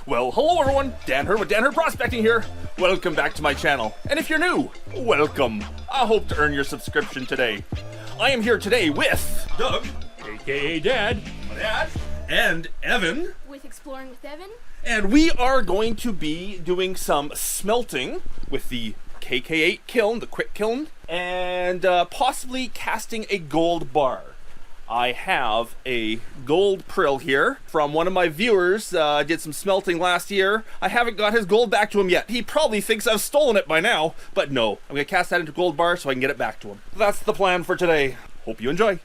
Well, hello everyone, Dan Hurd with Dan Hurd Prospecting here. Welcome back to my channel. And if you're new, welcome. I hope to earn your subscription today. I am here today with Doug, aka Dad, and Evan. With Exploring with Evan. And we are going to be doing some smelting with the KK8 kiln, the quick kiln, and possibly casting a gold bar. I have a gold prill here from one of my viewers. Did some smelting last year. I haven't got his gold back to him yet. He probably thinks I've stolen it by now, but no. I'm gonna cast that into gold bar so I can get it back to him. That's the plan for today. Hope you enjoy.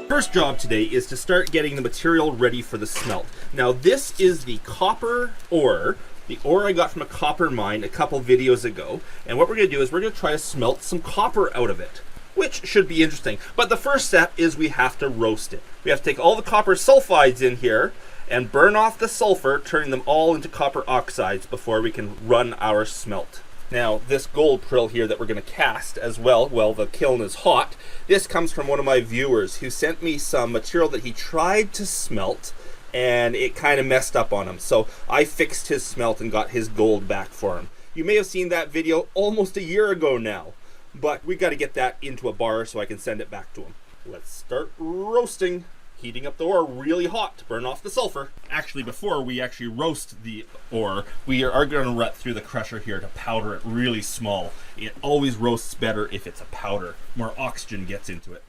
First job today is to start getting the material ready for the smelt. Now this is the copper ore. The ore I got from a copper mine a couple videos ago. And what we're going to do is we're going to try to smelt some copper out of it, which should be interesting. But the first step is we have to roast it. We have to take all the copper sulfides in here and burn off the sulfur, turning them all into copper oxides before we can run our smelt. Now, this gold prill here that we're going to cast as well, the kiln is hot. This comes from one of my viewers who sent me some material that he tried to smelt, and it kind of messed up on him. So I fixed his smelt and got his gold back for him. You may have seen that video almost a year ago now, but we got to get that into a bar so I can send it back to him. Let's start roasting. Heating up the ore really hot to burn off the sulfur. Actually, before we actually roast the ore, we are going to run through the crusher here to powder it really small. It always roasts better if it's a powder. More oxygen gets into it.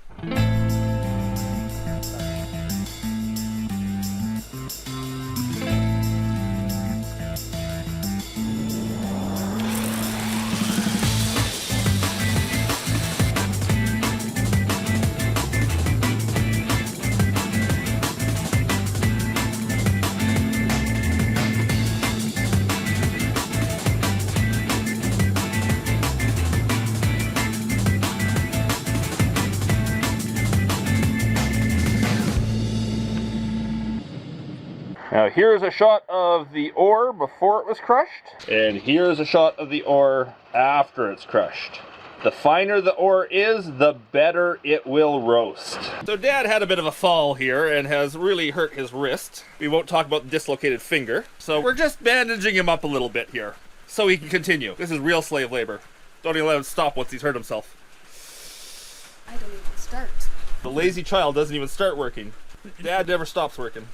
Now here's a shot of the ore before it was crushed, and here's a shot of the ore after it's crushed. The finer the ore is, the better it will roast. So Dad had a bit of a fall here and has really hurt his wrist. We won't talk about the dislocated finger, so we're just bandaging him up a little bit here so he can continue. This is real slave labor. Don't even let him stop once he's hurt himself. I don't even start. The lazy child doesn't even start working. Dad never stops working.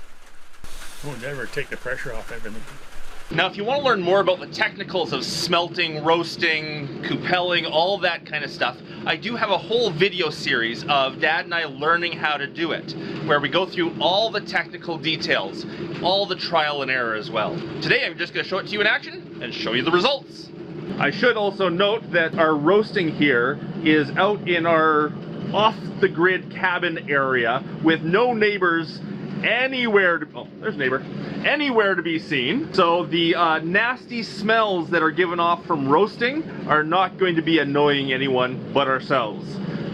We'll never take the pressure off everything. Now, if you want to learn more about the technicals of smelting, roasting, coupelling, all that kind of stuff, I do have a whole video series of Dad and I learning how to do it, where we go through all the technical details, all the trial and error as well. Today, I'm just going to show it to you in action and show you the results. I should also note that our roasting here is out in our off-the-grid cabin area with no neighbors anywhere to, oh, there's a neighbor, anywhere to be seen. So the nasty smells that are given off from roasting are not going to be annoying anyone but ourselves,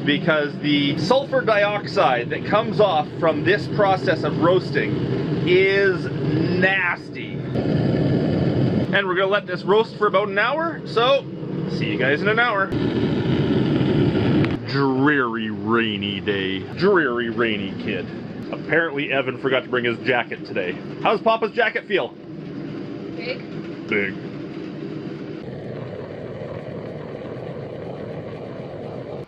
because the sulfur dioxide that comes off from this process of roasting is nasty. And we're gonna let this roast for about an hour, so see you guys in an hour. Dreary rainy day. Dreary rainy kid. Apparently Evan forgot to bring his jacket today. How does Papa's jacket feel? Big. Big.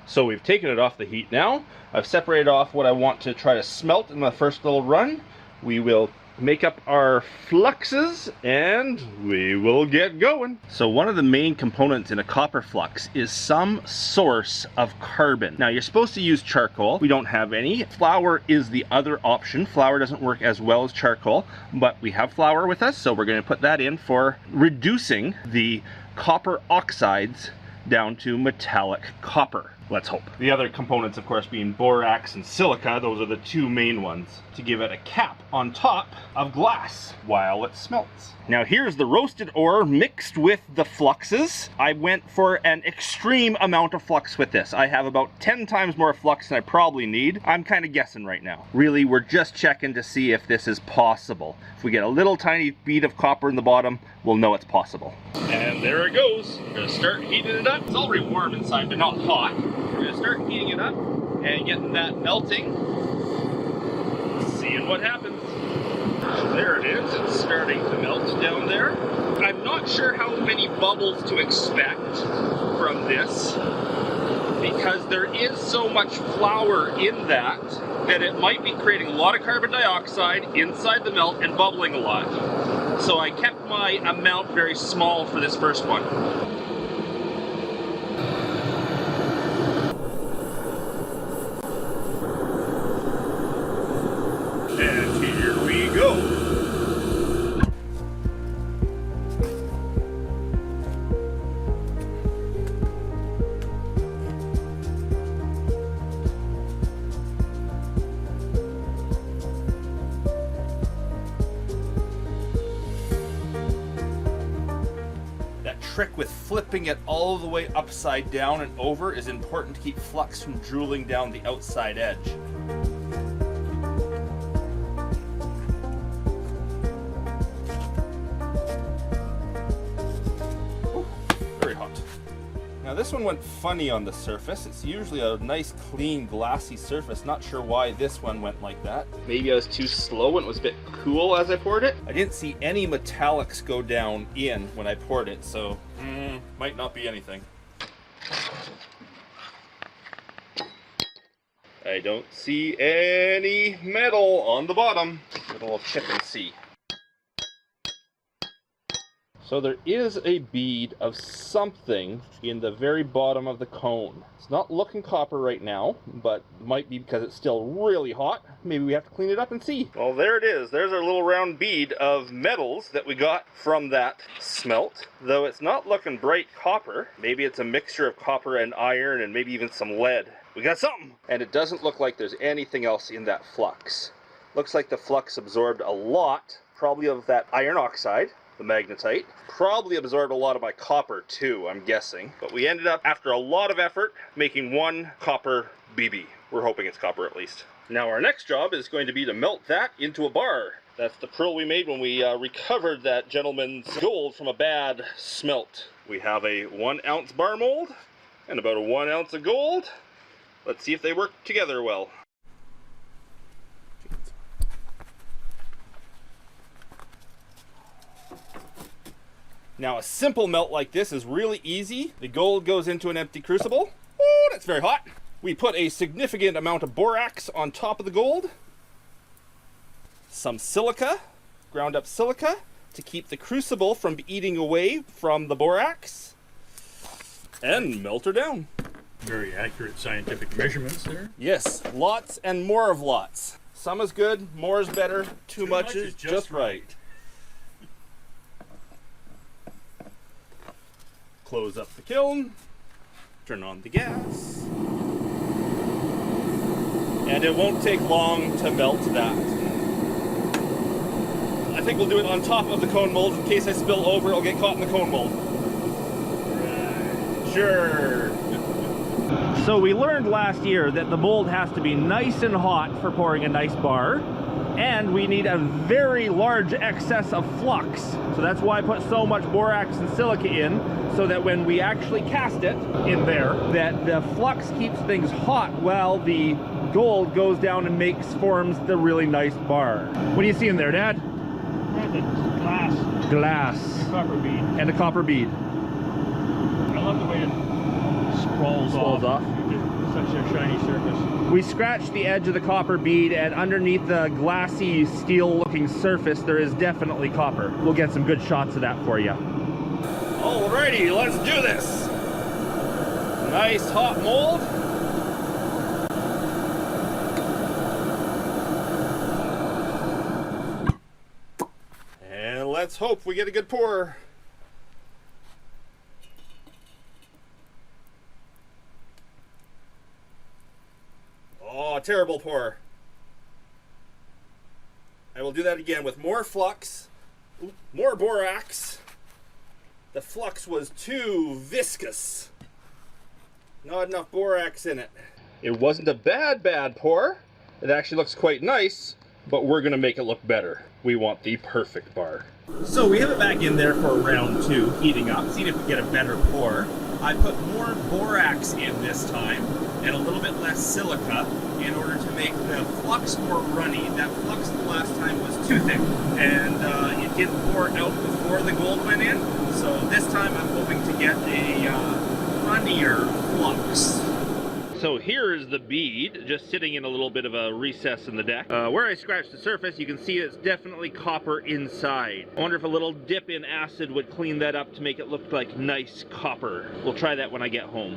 So we've taken it off the heat now. I've separated off what I want to try to smelt in the first little run. We will make up our fluxes and we will get going. So one of the main components in a copper flux is some source of carbon. Now you're supposed to use charcoal. We don't have any. Flour is the other option. Flour doesn't work as well as charcoal, but we have flour with us, so we're going to put that in for reducing the copper oxides down to metallic copper. Let's hope. The other components, of course, being borax and silica. Those are the two main ones to give it a cap on top of glass while it smelts. Now here's the roasted ore mixed with the fluxes. I went for an extreme amount of flux with this. I have about 10 times more flux than I probably need. I'm kind of guessing right now. Really, we're just checking to see if this is possible. If we get a little tiny bead of copper in the bottom, we'll know it's possible. And there it goes. We're gonna start heating it up. It's already warm inside, but not hot. We're gonna start heating it up and getting that melting. not sure how many bubbles to expect from this, because there is so much flour in that it might be creating a lot of carbon dioxide inside the melt and bubbling a lot. So I kept my amount very small for this first one. And here we go. Trick with flipping it all the way upside down and over is important to keep flux from drooling down the outside edge. Ooh, very hot. Now this one went funny on the surface. It's usually a nice, clean, glassy surface. Not sure why this one went like that. Maybe I was too slow and it was a bit cool as I poured it. I didn't see any metallics go down in when I poured it, so might not be anything. I don't see any metal on the bottom. We'll chip and see. So there is a bead of something in the very bottom of the cone. It's not looking copper right now, but might be because it's still really hot. Maybe we have to clean it up and see. Well, there it is. There's our little round bead of metals that we got from that smelt. Though it's not looking bright copper. Maybe it's a mixture of copper and iron and maybe even some lead. We got something! And it doesn't look like there's anything else in that flux. Looks like the flux absorbed a lot, probably of that iron oxide, the magnetite. Probably absorbed a lot of my copper too, I'm guessing. But we ended up, after a lot of effort, making one copper BB. We're hoping it's copper at least. Now our next job is going to be to melt that into a bar. That's the pearl we made when we recovered that gentleman's gold from a bad smelt. We have a 1 ounce bar mold and about a 1 ounce of gold. Let's see if they work together well. Now a simple melt like this is really easy. The gold goes into an empty crucible. Oh, that's very hot. We put a significant amount of borax on top of the gold. Some silica, ground up silica, to keep the crucible from eating away from the borax. And melt her down. Very accurate scientific measurements there. Yes, lots and more of lots. Some is good, more is better, too much is just right. Close up the kiln, turn on the gas, and it won't take long to melt that. I think we'll do it on top of the cone mold. In case I spill over, it'll get caught in the cone mold. Right. Sure. So we learned last year that the mold has to be nice and hot for pouring a nice bar, and we need a very large excess of flux. So that's why I put so much borax and silica in, so that when we actually cast it in there, that the flux keeps things hot while the gold goes down and forms the really nice bar. What do you see in there, Dad? Glass. Glass. A copper bead. And a copper bead. I love the way it sprawls off. Such a shiny surface. We scratched the edge of the copper bead, and underneath the glassy steel-looking surface, there is definitely copper. We'll get some good shots of that for you. Alrighty, let's do this. Nice hot mold. And let's hope we get a good pour. Oh, terrible pour. I will do that again with more flux, more borax. The flux was too viscous. Not enough borax in it. It wasn't a bad pour. It actually looks quite nice, but we're gonna make it look better. We want the perfect bar. So we have it back in there for round 2, heating up, seeing if we get a better pour. I put more borax in this time, and a little bit less silica in order to make the flux more runny. That flux the last time was too thick, and it didn't pour out before the gold went in. So this time I'm hoping to get a runnier flux. So here is the bead, just sitting in a little bit of a recess in the deck. Where I scratched the surface, you can see it's definitely copper inside. I wonder if a little dip in acid would clean that up to make it look like nice copper. We'll try that when I get home.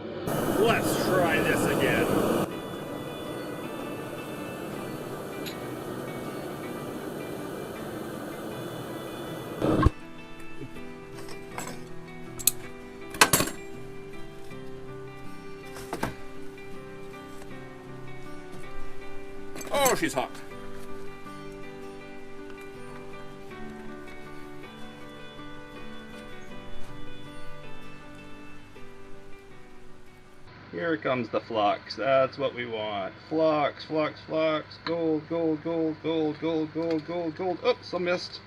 Let's try this again. Oh, she's hot. Here comes the flux. That's what we want. Flux, flux, flux. Gold, gold, gold, gold, gold, gold, gold, gold. Oops, I missed.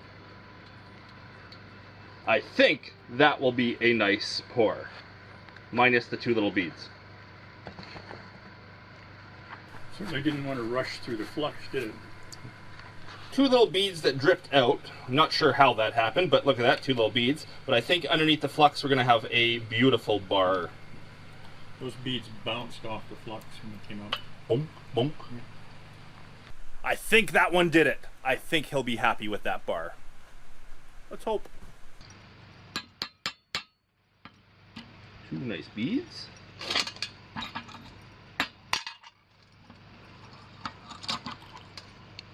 I think that will be a nice pour. Minus the two little beads. Certainly didn't want to rush through the flux, did it? Two little beads that dripped out. I'm not sure how that happened, but look at that, two little beads. But I think underneath the flux we're going to have a beautiful bar. Those beads bounced off the flux when they came out. Bonk, bonk. Yeah. I think that one did it. I think he'll be happy with that bar. Let's hope. Two nice beads.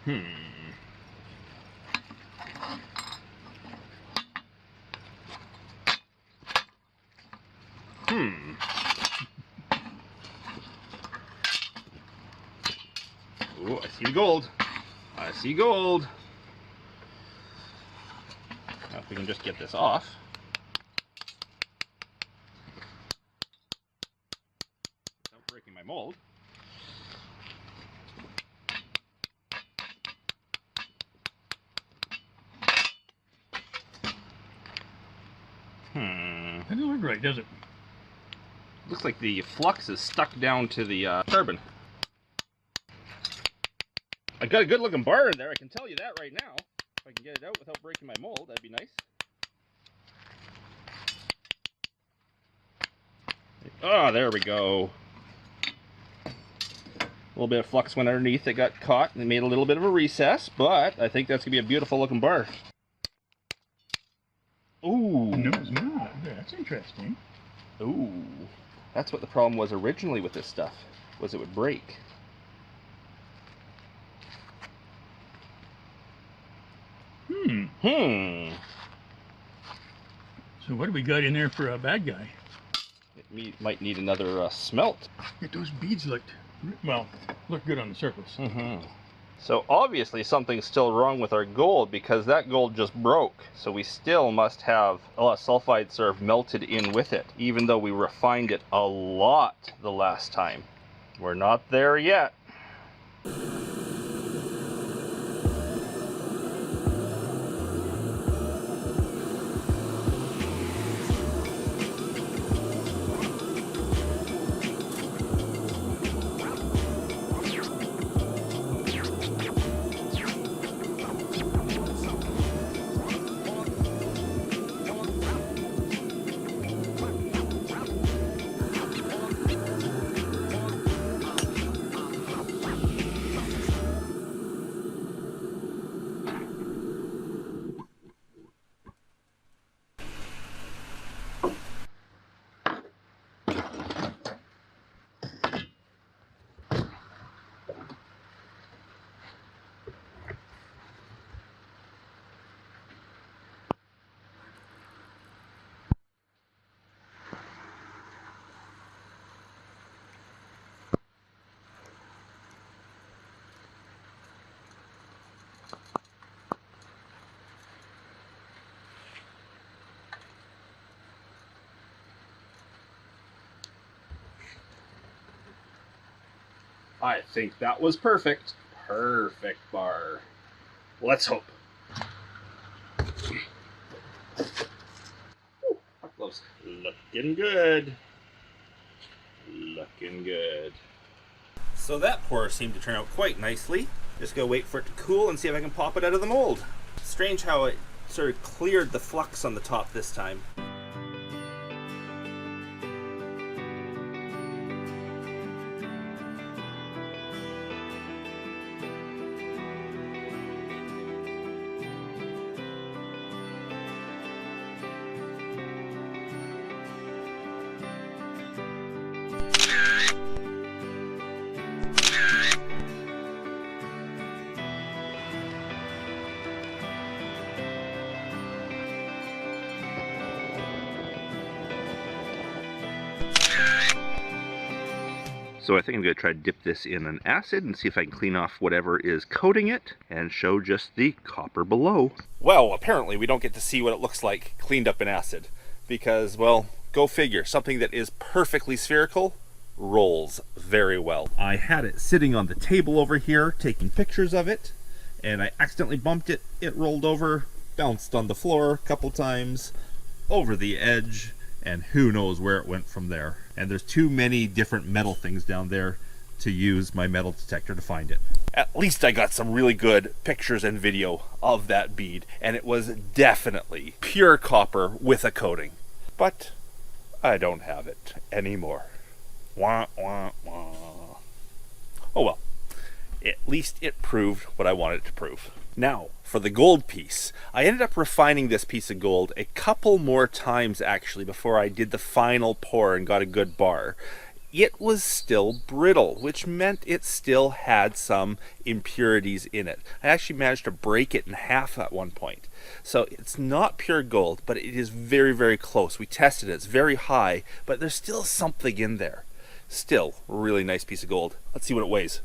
Hmm. Oh, I see gold. I see gold. Now if we can just get this off. Without breaking my mold. That doesn't look right, does it? Looks like the flux is stuck down to the carbon. I got a good looking bar in there, I can tell you that right now. If I can get it out without breaking my mold, that'd be nice. Oh, there we go. A little bit of flux went underneath, it got caught, and it made a little bit of a recess, but I think that's going to be a beautiful looking bar. Ooh. No, it's not. That's interesting. Ooh. That's what the problem was originally with this stuff, was it would break. So what do we got in there for a bad guy? It might need another smelt. Yeah, those beads looked good on the surface. So obviously something's still wrong with our gold because that gold just broke. So we still must have sulfide sort of melted in with it, even though we refined it a lot the last time. We're not there yet. I think that was perfect. Perfect bar. Let's hope. Ooh, hot gloves. Looking good. Looking good. So that pour seemed to turn out quite nicely. Just gonna wait for it to cool and see if I can pop it out of the mold. Strange how it sort of cleared the flux on the top this time. So I think I'm going to try to dip this in an acid and see if I can clean off whatever is coating it and show just the copper below. Well, apparently we don't get to see what it looks like cleaned up in acid because, well, go figure, something that is perfectly spherical rolls very well. I had it sitting on the table over here taking pictures of it, and I accidentally bumped it. It rolled over, bounced on the floor a couple times, over the edge, and who knows where it went from there. And there's too many different metal things down there to use my metal detector to find it. At least I got some really good pictures and video of that bead, and it was definitely pure copper with a coating. But I don't have it anymore. Wah, wah, wah. Oh well, at least it proved what I wanted it to prove. Now, for the gold piece, I ended up refining this piece of gold a couple more times actually before I did the final pour and got a good bar. It was still brittle, which meant it still had some impurities in it. I actually managed to break it in half at one point. So it's not pure gold, but it is very, very close. We tested it, it's very high, but there's still something in there. Still, a really nice piece of gold. Let's see what it weighs.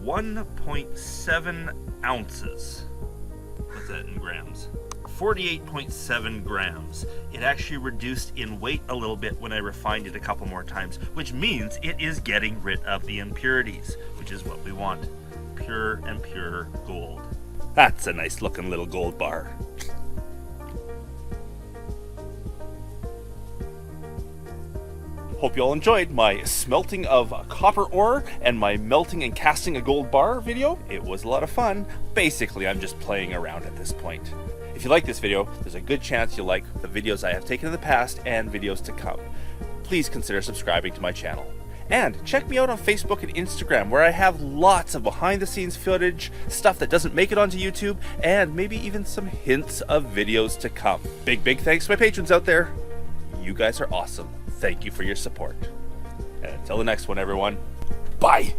1.7 ounces. What's that in grams? 48.7 grams. It actually reduced in weight a little bit when I refined it a couple more times, which means it is getting rid of the impurities, which is what we want. Pure and pure gold. That's a nice looking little gold bar. Hope you all enjoyed my smelting of copper ore and my melting and casting a gold bar video. It was a lot of fun. Basically, I'm just playing around at this point. If you like this video, there's a good chance you'll like the videos I have taken in the past and videos to come. Please consider subscribing to my channel. And check me out on Facebook and Instagram, where I have lots of behind the scenes footage, stuff that doesn't make it onto YouTube, and maybe even some hints of videos to come. Big thanks to my patrons out there. You guys are awesome. Thank you for your support. And until the next one, everyone, bye!